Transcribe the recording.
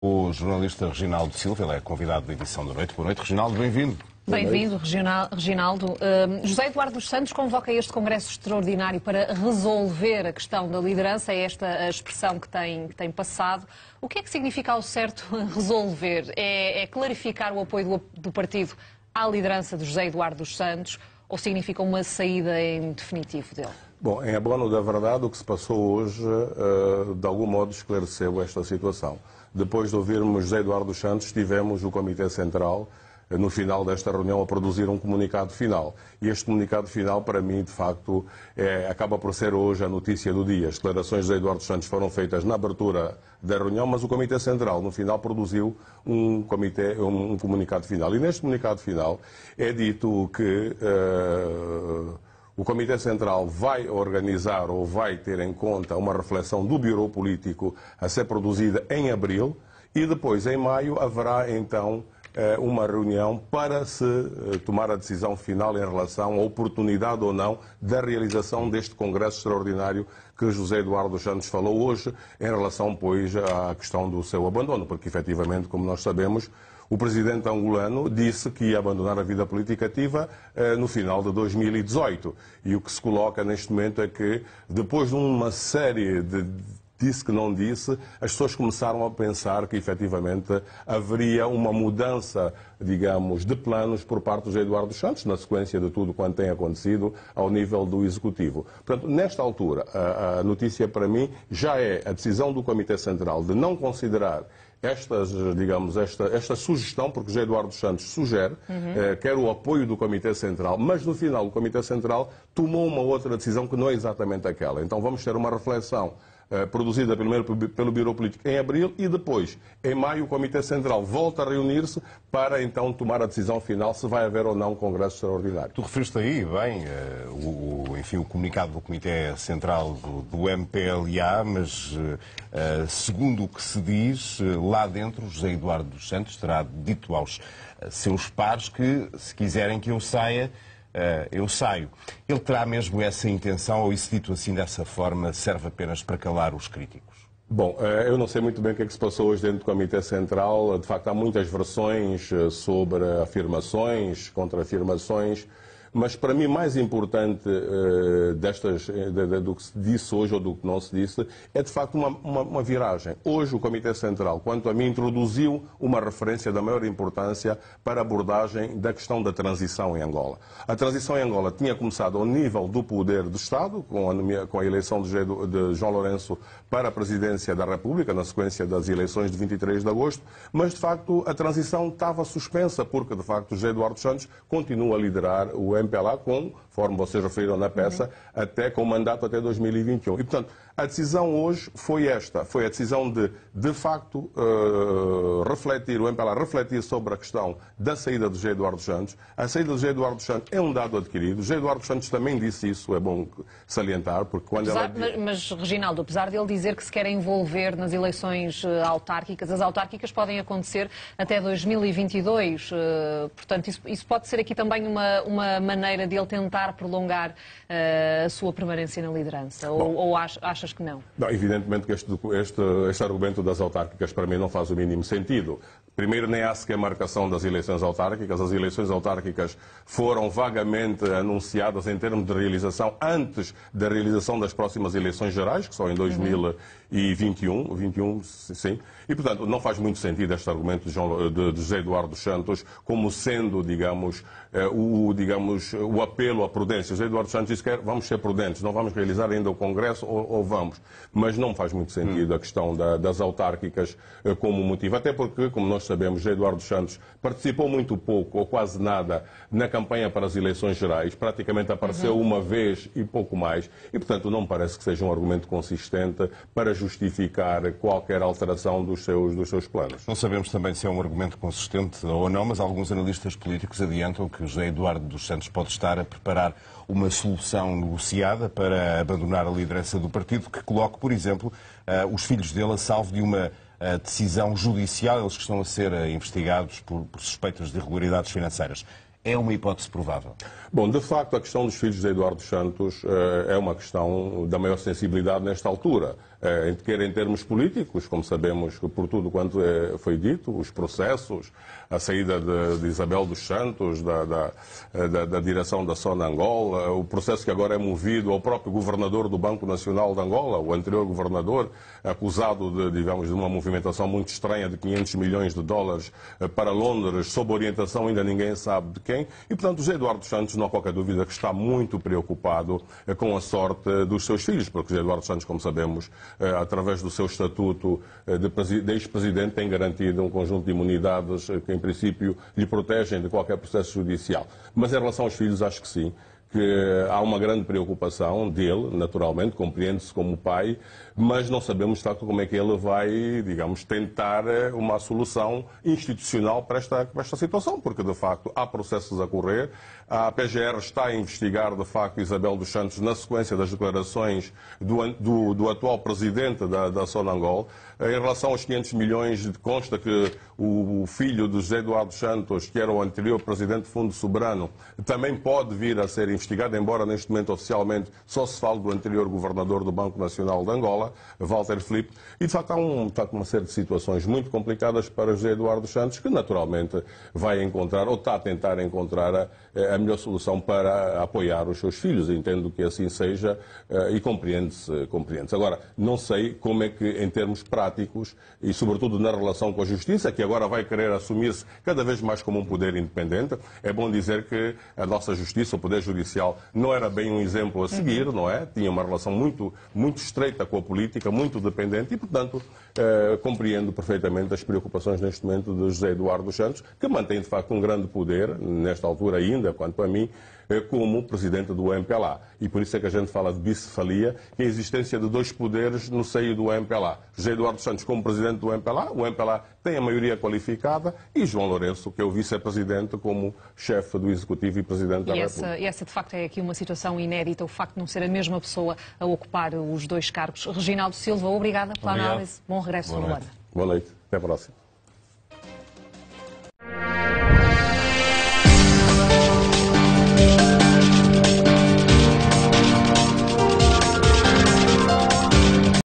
O jornalista Reginaldo Silva, ele é convidado da edição da noite. Boa noite, Reginaldo, bem-vindo. Bem-vindo, Reginaldo. José Eduardo dos Santos convoca este Congresso Extraordinário para resolver a questão da liderança, é esta a expressão que tem passado. O que é que significa ao certo resolver? É clarificar o apoio do partido à liderança de José Eduardo dos Santos ou significa uma saída em definitivo dele? Bom, em abono da verdade, o que se passou hoje, de algum modo, esclareceu esta situação. Depois de ouvirmos José Eduardo dos Santos, tivemos o Comitê Central, no final desta reunião, a produzir um comunicado final. E este comunicado final, para mim, de facto, acaba por ser hoje a notícia do dia. As declarações de José Eduardo dos Santos foram feitas na abertura da reunião, mas o Comitê Central, no final, produziu um comunicado final. E neste comunicado final é dito que o Comitê Central vai organizar ou vai ter em conta uma reflexão do Bureau Político a ser produzida em abril e depois, em maio, haverá então uma reunião para se tomar a decisão final em relação à oportunidade ou não da realização deste Congresso Extraordinário que José Eduardo dos Santos falou hoje em relação, pois, à questão do seu abandono, porque, efetivamente, como nós sabemos, o presidente angolano disse que ia abandonar a vida política ativa no final de 2018. E o que se coloca neste momento é que, depois de uma série de disse que não disse, as pessoas começaram a pensar que, efetivamente, haveria uma mudança, digamos, de planos por parte do José Eduardo dos Santos, na sequência de tudo quanto tem acontecido ao nível do Executivo. Portanto, nesta altura, a notícia para mim já é a decisão do Comitê Central de não considerar esta sugestão, porque José Eduardo dos Santos sugere, quer o apoio do Comitê Central, mas no final o Comitê Central tomou uma outra decisão que não é exatamente aquela. Então vamos ter uma reflexão produzida primeiro pelo Bureau Político em abril e depois, em maio, o Comitê Central volta a reunir-se para então tomar a decisão final se vai haver ou não um Congresso Extraordinário. Tu referiste aí, bem, o comunicado do Comitê Central do MPLA, mas segundo o que se diz, lá dentro, José Eduardo dos Santos terá dito aos seus pares que, se quiserem que eu saia, eu saio. Ele terá mesmo essa intenção, ou isso dito assim dessa forma, serve apenas para calar os críticos? Bom, eu não sei muito bem o que é que se passou hoje dentro do Comitê Central. De facto, há muitas versões sobre afirmações, contra-afirmações. Mas, para mim, mais importante do que se disse hoje ou do que não se disse, é, de facto, uma viragem. Hoje, o Comitê Central, quanto a mim, introduziu uma referência da maior importância para a abordagem da questão da transição em Angola. A transição em Angola tinha começado ao nível do poder do Estado, com a eleição de João Lourenço para a presidência da República, na sequência das eleições de 23 de agosto, mas, de facto, a transição estava suspensa, porque, de facto, José Eduardo dos Santos continua a liderar o MPLA, conforme vocês referiram na peça, até com mandato até 2021. E, portanto, a decisão hoje foi esta, foi a decisão de facto, refletir, o MPLA refletir sobre a questão da saída de José Eduardo dos Santos. A saída de José Eduardo dos Santos é um dado adquirido. José Eduardo dos Santos também disse isso, é bom salientar, porque quando Mas, Reginaldo, apesar de ele dizer que se quer envolver nas eleições autárquicas, as autárquicas podem acontecer até 2022, portanto, isso pode ser aqui também uma maneira de ele tentar prolongar a sua permanência na liderança, ou achas que não? Não, evidentemente que este argumento das autárquicas para mim não faz o mínimo sentido. Primeiro, nem há sequer marcação das eleições autárquicas. As eleições autárquicas foram vagamente anunciadas em termos de realização antes da realização das próximas eleições gerais, que são em 2021, sim. E, portanto, não faz muito sentido este argumento de José Eduardo dos Santos como sendo, digamos, o apelo à prudência. José Eduardo dos Santos disse que vamos ser prudentes, não vamos realizar ainda o Congresso ou vamos. Mas não faz muito sentido a questão das autárquicas como motivo. Até porque, como nós sabemos, José Eduardo dos Santos participou muito pouco ou quase nada na campanha para as eleições gerais. Praticamente apareceu uma vez e pouco mais. E, portanto, não me parece que seja um argumento consistente para justificar qualquer alteração dos seus planos. Não sabemos também se é um argumento consistente ou não, mas alguns analistas políticos adiantam que José Eduardo dos Santos pode estar a preparar uma solução negociada para abandonar a liderança do partido, que coloque, por exemplo, os filhos dele a salvo de uma decisão judicial, eles que estão a ser investigados por suspeitas de irregularidades financeiras. É uma hipótese provável? Bom, de facto, a questão dos filhos de Eduardo dos Santos é uma questão da maior sensibilidade nesta altura. quer em termos políticos, como sabemos por tudo quanto foi dito, os processos, a saída de Isabel dos Santos, da direção da Sonangol, o processo que agora é movido ao próprio governador do Banco Nacional de Angola, o anterior governador, acusado de uma movimentação muito estranha de 500 milhões de dólares para Londres, sob orientação ainda ninguém sabe de quem. E, portanto, José Eduardo dos Santos, não há qualquer dúvida que está muito preocupado com a sorte dos seus filhos, porque José Eduardo dos Santos, como sabemos, através do seu estatuto de ex-presidente, tem garantido um conjunto de imunidades que, em princípio, lhe protegem de qualquer processo judicial. Mas em relação aos filhos, acho que sim, que há uma grande preocupação dele, naturalmente, compreende-se como pai, mas não sabemos, de facto, como é que ele vai, digamos, tentar uma solução institucional para esta situação, porque, de facto, há processos a correr. A PGR está a investigar, de facto, Isabel dos Santos na sequência das declarações do atual presidente da Sonangol. Em relação aos 500 milhões, consta que o filho de José Eduardo dos Santos, que era o anterior presidente do Fundo Soberano, também pode vir a ser investigado, embora neste momento oficialmente só se fale do anterior governador do Banco Nacional de Angola, Walter Filipe. E, de facto, há uma série de situações muito complicadas para José Eduardo dos Santos, que naturalmente vai encontrar, ou está a tentar encontrar, a melhor solução para apoiar os seus filhos. Entendo que assim seja e compreende-se. Agora, não sei como é que, em termos práticos, e sobretudo na relação com a Justiça, que agora vai querer assumir-se cada vez mais como um poder independente, é bom dizer que a nossa Justiça, o Poder Judicial, não era bem um exemplo a seguir, não é? Tinha uma relação muito, muito estreita com a política, muito dependente e, portanto, compreendo perfeitamente as preocupações neste momento de José Eduardo dos Santos, que mantém, de facto, um grande poder, nesta altura ainda, quanto a mim, como presidente do MPLA. E por isso é que a gente fala de bicefalia, que é a existência de dois poderes no seio do MPLA. José Eduardo dos Santos como presidente do MPLA, o MPLA tem a maioria qualificada, e João Lourenço, que é o vice-presidente, como chefe do Executivo e presidente da República. E essa, de facto, é aqui uma situação inédita, o facto de não ser a mesma pessoa a ocupar os dois cargos. Reginaldo Silva, obrigada pela análise. Bom regresso ao Luanda. Boa noite. Até a próxima.